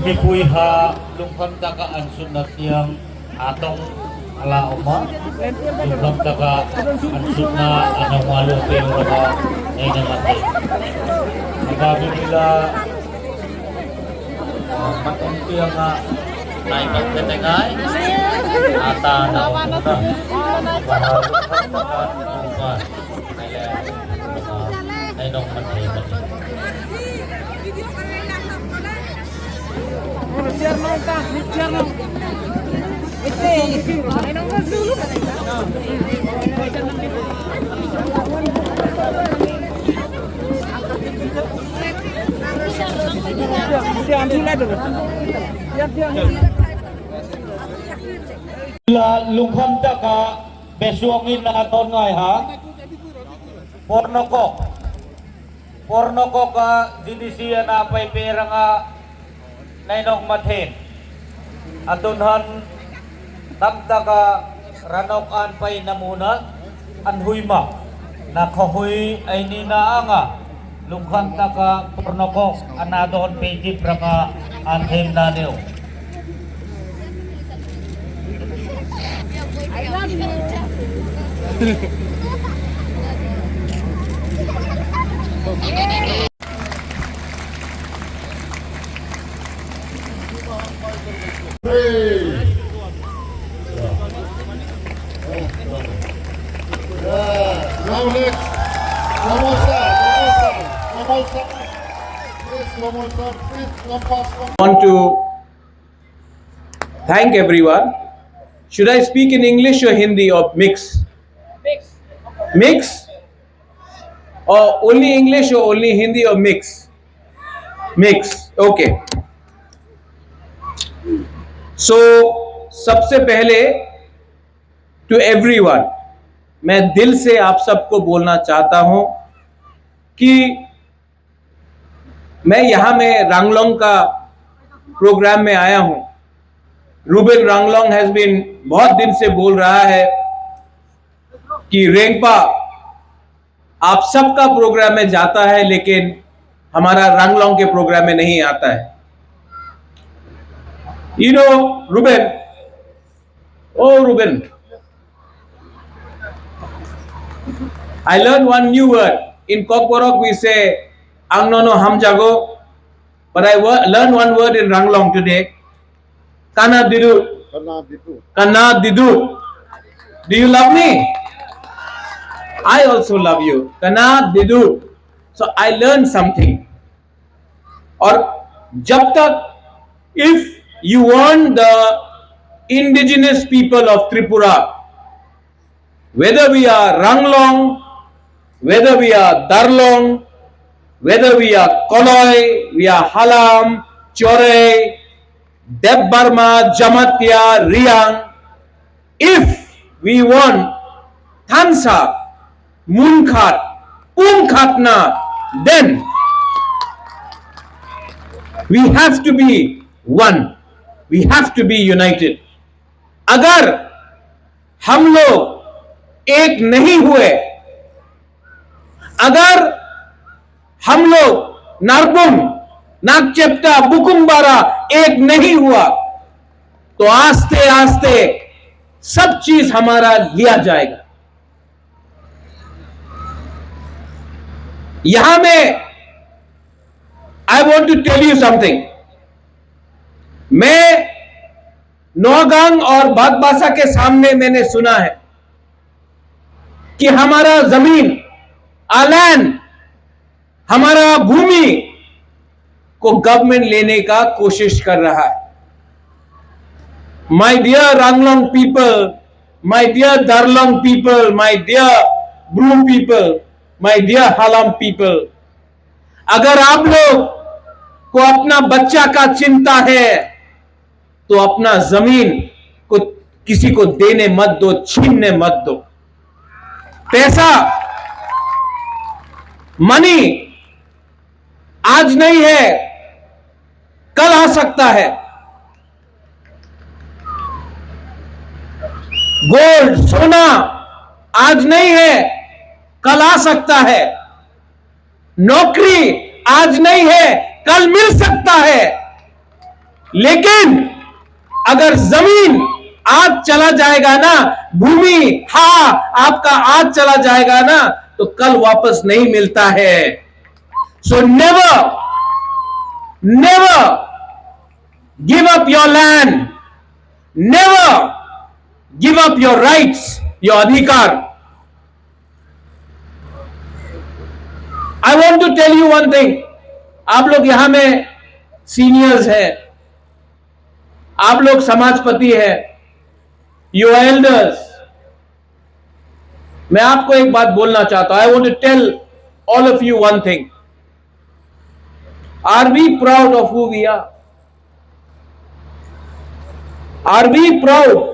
Ipuiha lungkam taka ansunat yang atong ala oma lungkam taka ansuna anong malu pero raka ay namate magabi nila matunti ang naikot ketengay ata na umuna lungkam taka umma ay nong mate lungkam taka besuangin na aton ngay ha pornoko ka dinisiya na pay pera nga nainong mathin atunhan tamta ka ranokan pay namuna anhuyma nakahuy ay ninaanga lungkam taka pornoko anadon pejip raka anhem naneo I love you. Now next, one more start. Please, one more start. Please, one pass. Want to thank everyone. Should I speak in English or Hindi or mix? Mix? Or only English or only Hindi or mix? Mix. Okay. So सबसे पहले to everyone मैं दिल से आप सबको बोलना चाहता हूं कि मैं यहां में रंगलोंग का प्रोग्राम में आया हूं रूबेन रंगलोंग हैज बीन बहुत दिन से बोल रहा है कि रेंगपा आप सबका प्रोग्राम में जाता है लेकिन हमारा रंगलोंग के प्रोग्राम में नहीं आता है You know, Ruben. Oh, Ruben. I learned one new word. In Kokborok we say, Ang nono hamjago. But I learned one word in Ranglong today. Kana didu. Kana didu. Do you love me? I also love you. Kana didu. So I learned something. Or jab tak, if you want the indigenous people of Tripura, whether we are Ranglong, whether we are Darlong, whether we are Koloi, we are Halam, Chore, Deb Barma, Jamatya, Riang, if we want Thansa, Munkhat, Umkhatna, then we have to be one. We have to be united. अगर हम लोग एक नहीं हुए, अगर हम लोग नारपुम, नागचेप्टा, बुकुम्बारा एक नहीं हुआ, तो आस्ते आस्ते सब चीज हमारा लिया जाएगा। यहां में I want to tell you something. मैं नौगांग और बागबासा के सामने मैंने सुना है कि हमारा जमीन आलैन हमारा भूमि को गवर्नमेंट लेने का कोशिश कर रहा है। My dear Ranglong people, my dear Darlong people, my dear Bru people, my dear Halam people, अगर आप लोग को अपना बच्चा का चिंता है तो अपना जमीन को किसी को देने मत दो, छीनने मत दो। पैसा, मनी आज नहीं है, कल आ सकता है। गोल्ड, सोना आज नहीं है, कल आ सकता है। नौकरी आज नहीं है, कल मिल सकता है। लेकिन अगर जमीन आज चला जाएगा ना, भूमि, हाँ, आपका आज चला जाएगा ना, तो कल वापस नहीं मिलता है। So never give up your land, never give up your rights, your अधिकार। I want to tell you one thing, आप लोग यहां में सीनियर्स हैं, आप लोग समाजपति हैं, यू एल्डर्स। मैं आपको एक बात बोलना चाहता हूं। I want to tell all of you one thing. Are we proud of who we are? Are we proud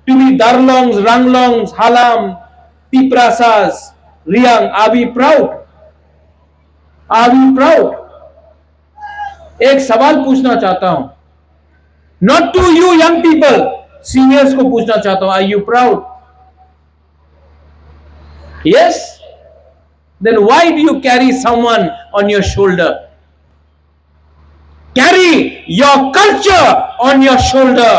to be Darlongs, Ranglongs, Halam, Piprasas, Riang? Are we proud? Are we proud? एक सवाल पूछना चाहता हूं, not to you young people, seniors को पूछना चाहता हूं, are you proud? Yes? Then why do you carry someone on your shoulder? Carry your culture on your shoulder,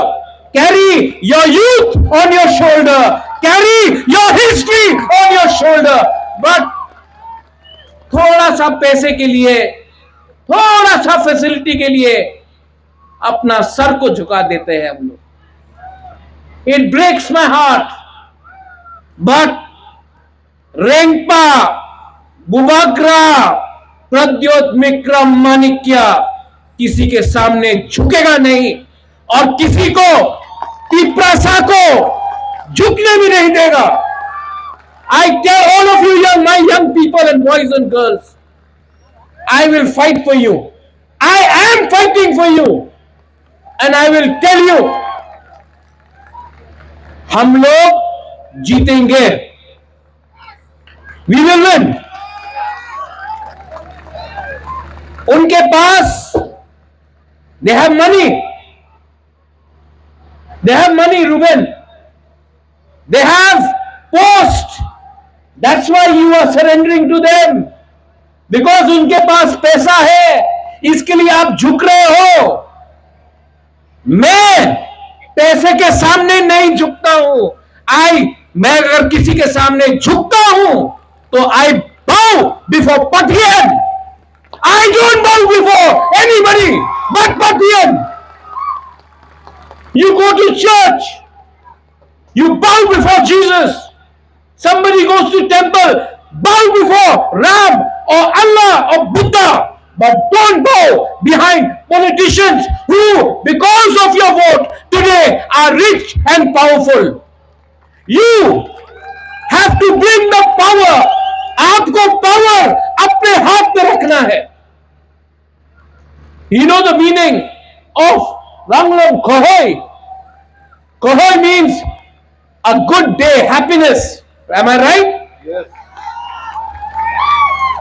carry your youth on your shoulder, carry your history on your shoulder. But थोड़ा सा पैसे के लिए, थोड़ा सा facility के लिए अपना सर को झुका देते हैं हम लोग। It breaks my heart. But Rengpa, Bubagra, Pradyot Bikram Manikya किसी के सामने झुकेगा नहीं, और किसी को, पिपरासा को झुकने भी नहीं देगा। I tell all of you, my young people and boys and girls, I will fight for you. I am fighting for you. And I will tell you, हम लोग जीतेंगे। We will win. उनके पास, they have money. They have money, Ruben. They have post. That's why you are surrendering to them. Because उनके पास पैसा है, इसके लिए आप झुक रहे हो। मैं पैसे के सामने नहीं झुकता हूं। मैं अगर किसी के सामने झुकता हूं तो I bow before Pathian. I don't bow before anybody but Pathian. You go to church, you bow before Jesus. Somebody goes to temple, bow before Ram or Allah or Buddha, but don't bow behind politicians who, because of your vote today, are rich and powerful. You have to bring the power. आपको power अपने हाथ में रखना है. You know the meaning of Ranglong Kohoi? Kohoi means a good day, happiness. Am I right? Yes.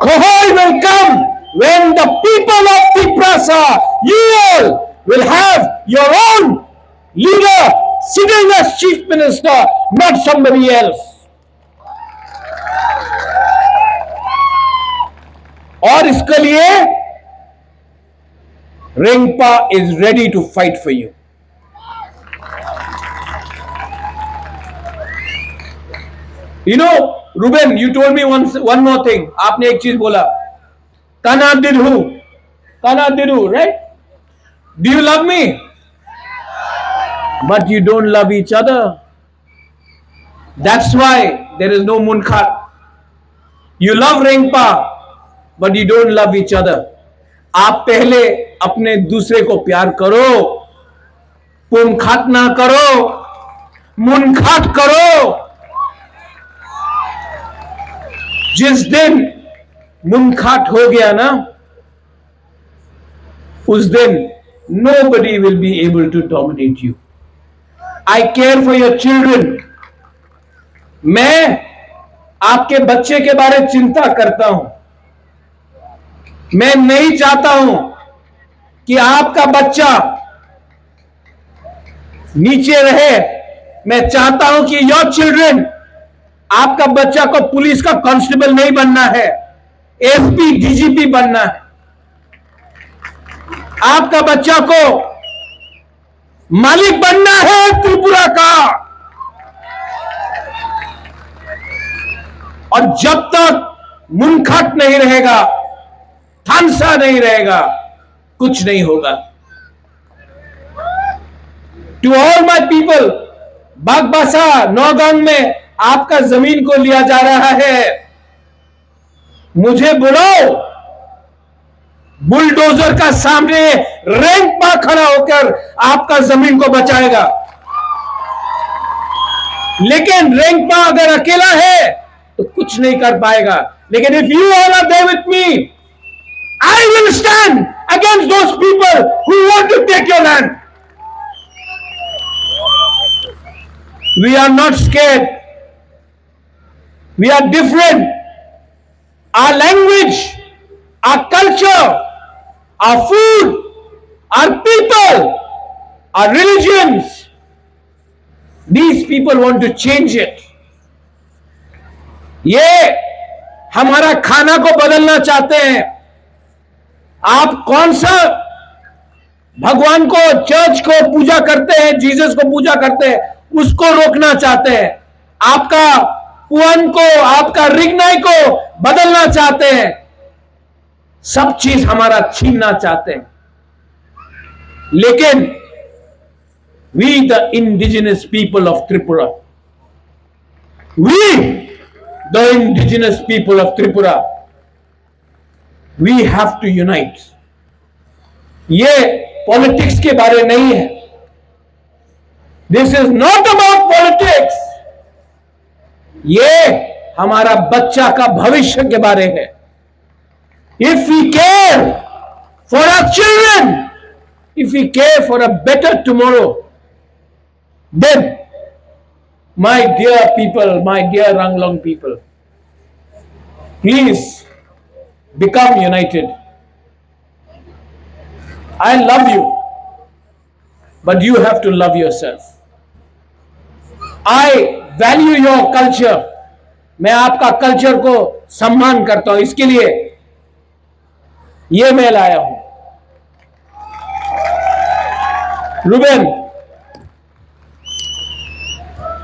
Kohoi will come when the people of Piprasa, you all will have your own leader sitting as chief minister, not somebody else. और इसके लिए Rengpa is ready to fight for you. You know, Ruben, you told me one more thing. आपने एक चीज बोला, Kanadiru, right? Do you love me? But you don't love each other. That's why there is no Munkhat. You love Rengpa, but you don't love each other. आप पहले अपने दूसरे को प्यार करो, पुनखात ना करो। मुनखाट करो। जिस दिन मुनखाट हो गया ना, उस दिन nobody will be able to dominate you. I care for your children. मैं आपके बच्चे के बारे में चिंता करता हूं। मैं नहीं चाहता हूं कि आपका बच्चा नीचे रहे। मैं चाहता हूं कि योर चिल्ड्रन, आपका बच्चा को पुलिस का कांस्टेबल नहीं बनना है, एसपी डीजीपी बनना है। आपका बच्चा को मालिक बनना है त्रिपुरा का। और जब तक मुनखट नहीं रहेगा, थानसा नहीं रहेगा, कुछ नहीं होगा। To all my people, Bagbasa Nowgaon में आपका जमीन को लिया जा रहा है। मुझे बुलाओ, बुलडोजर का सामने रैंक पर खड़ा होकर आपका जमीन को बचाएगा। लेकिन रैंक पर अगर अकेला है तो कुछ नहीं कर पाएगा। लेकिन if you all are there with me, I will stand against those people who want to take your land. We are not scared, we are different. Our language, our culture, our food, our people, our religions, these people want to change it. ये हमारा खाना को बदलना चाहते हैं। आप कौन सा भगवान को, चर्च को पूजा करते हैं, जीसस को पूजा करते हैं, उसको रोकना चाहते हैं। आपका पुअन को, आपका रिगनाई को बदलना चाहते हैं। सब चीज हमारा छीनना चाहते हैं। लेकिन we the indigenous people of Tripura, we the indigenous people of Tripura, we have to unite. ये पॉलिटिक्स के बारे नहीं है। This is not about politics. ये हमारा बच्चा का भविष्य के बारे है। If we care for our children, if we care for a better tomorrow, then, my dear people, my dear Ranglong people, please become united. I love you, but you have to love yourself. I value your culture. मैं आपका culture को सम्मान करता हूं, इसके लिए ये मैं लाया हूं। रुबेन,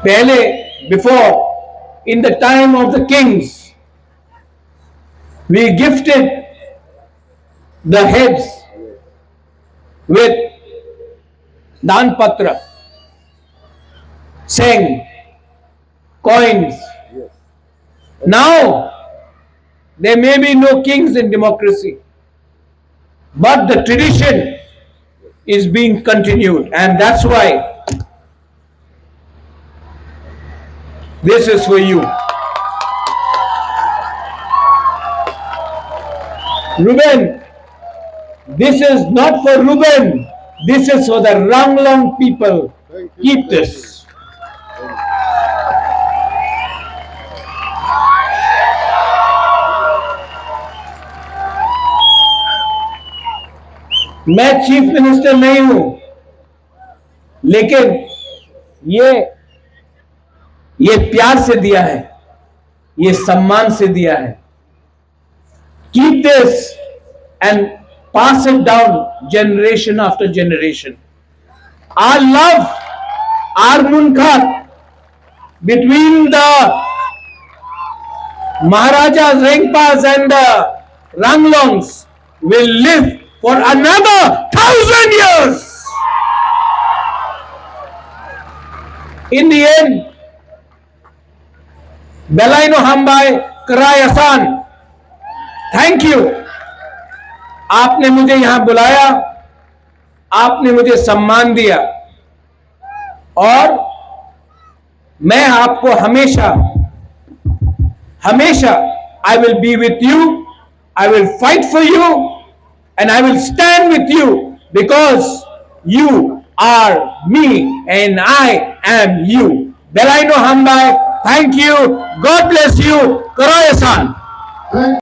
पहले, before, in the time of the kings, we gifted the heads with दान पत्र, सेंग, coins. Now there may be no kings in democracy, but the tradition is being continued, and that's why this is for you. Ruben, this is not for Ruben, this is for the Ranglong people. Keep this. मैं chief minister नहीं हूं, लेकिन ये प्यार से दिया है, ये सम्मान से दिया है। Keep this and pass it down generation after generation. Our love, our मुनखाट between the Maharajas, Rengpas and the Ranglongs will live for another 1,000 years. In the end, Belaino Hambai Karayasan, thank you. आपने मुझे यहां बुलाया, आपने मुझे सम्मान दिया, और मैं आपको हमेशा हमेशा I will be with you, I will fight for you, and I will stand with you because you are me and I am you. Belaino Hambai, thank you, God bless you, Karo Ehsan. Thank